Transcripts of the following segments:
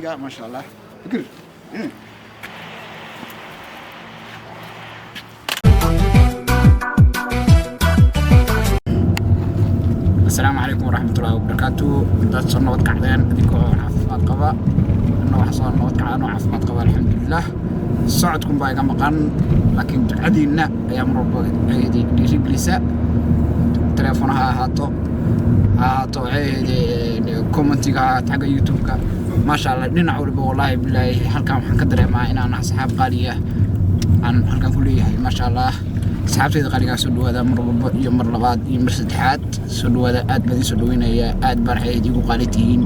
ما شاء الله. فكر. السلام عليكم ورحمة الله وبركاته. دad soo nabad kacdeen idinkoo caafimaad qaba waxa soo nabad kacdeen oo caafimaad qaba alxamdulillah. socodkun baa iga maqan laakiin ducadiina ayaa mar walba dhiirigelisa. telefonaha ahaato commentiga taga youtube-ka maasha Allah dhinac walba wallahi billahi halkan waxaan ka dareemaa inaan asxaab qaaliya aan halkan ku leeyahay maasha Allah. asxaabtayda qaaliga soo dhawaada mar walba iyo mar labaad iyo mar saddexaad soo dhawaada aad baan soo dhaweynaya aad baan idigu qaalitiin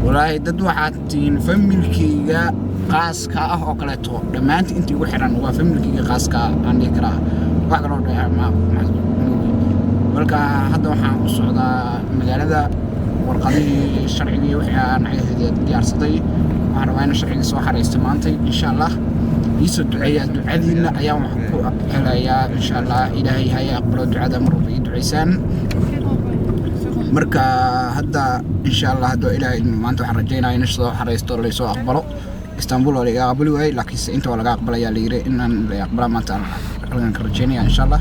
wallahi dad waxaad tiin familkayga qaaska ah oo kale to dhamaantii intii ugu xiran waa familkayga qaaska aan dhigraa wax kale oo dheema marka hadda waxaan u socdaa magaalada warqadii sharciga wixii aan diyaarsaday waxaan rabaa in sharciga soo xareysto maanta insha Allah. يسوع دعاء دعادينا أيام حقوق حلايا إن شاء الله إلهي هيا أقبل دعاء مرضي دعيسان مركا هذا إن شاء الله هذا إلهي ما أنتوا حرجينا ينشطوا حريستوا اللي سو أقبلوا اسطنبول ولا يقبلوا أي لكن أنتوا ولا أقبل يا ليري إن يقبل ما أنت حرجينا إن شاء الله.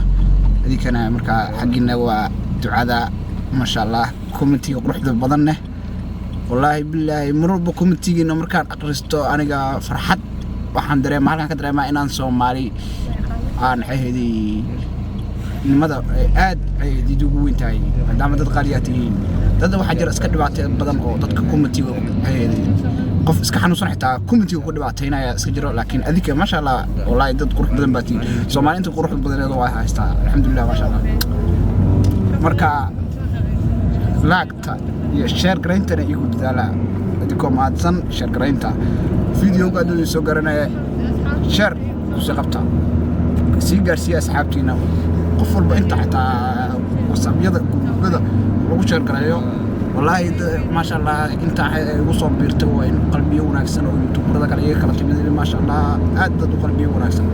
هذه كان مركا حقنا ودعاء ما شاء الله كومنتي وروح بدنه والله بالله مرور بكومنتي إنه مركا أقرستوا أنا فرحت waxaan dareemaa halkan ka dareemaa inaan Soomaali aan xeehdii nimada aad ay ugu weyn tahay maadaama dad qaaliyatiin dad waxa jira iska dhibaato badan oo dadka community-ga qof iska xanuunsan xitaa community-ga ku dhibaateynaya iska jiro laakiin adika ma sha Allah wallahi dad qurux badan baa tiin Soomaaliinta qurux badan waa haystaa alxamdulillah ma sha Allah. marka laagta iyo share gareynta igu dadaala adikoo maadsan share gareynta فيديو قاعدين يسوقرنا شر وسقطة سيجار أصحابتنا قفل بأنت حتى وصبيض كذا وشر كرايو والله ما شاء الله أنت وصل بيرتو إن قلبي وناكسن ويوتيوب هذا كله كلام ما شاء الله عدد قلبي وناكسن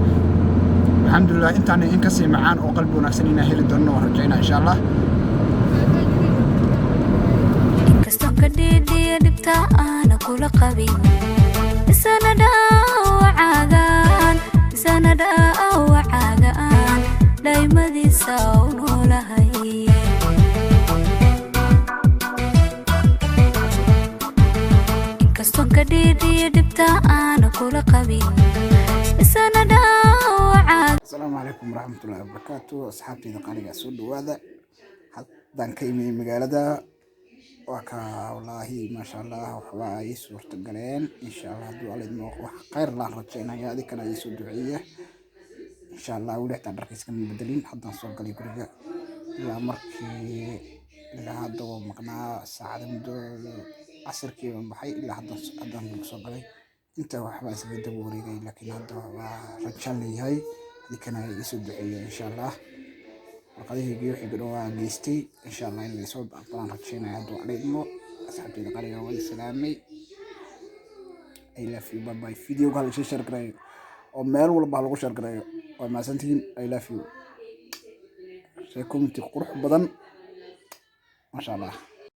الحمد لله أنت أنا إنكسي معان وقلبي وناكسن هنا هيل الدنيا ورجعنا إن شاء الله. كستوكدي دبتا أنا كل قبي سندا وعاقان دايما ذي ساونو لهي إنكستون كديدي دبتا أنا كل قبي سندا وعاقان. السلام عليكم ورحمة الله وبركاته. أصحابتي دقالي أسود وهذا حتى كيمي مقالة وكا والله ما شاء الله وحواي صورة القلين إن شاء الله دو على الموقع خير الله رجعنا يا ذيك أنا يسوع دعية إن شاء الله ولحت على الرئيس كان مبدلين حتى نصور قلي برجع لا مركي لا هذا مقنع ساعة مدول عصر كي من بحي إلا هذا نصور قلي أنت وحواي سبي دبوري جاي لكن هذا رجعني هاي ذيك أنا يسوع دعية إن شاء الله. وقضيه يجيو حقنوا جيستي إن شاء الله اللي يسوي أقلان رجينا يدو عليهم أصحابي القرية والسلامي I love you bye bye. فيديو قال شيء شارك رأيه أو مال ولا بحلقة شارك رأيه وما سنتين I love you. سيكون تقرح بدن ما شاء الله.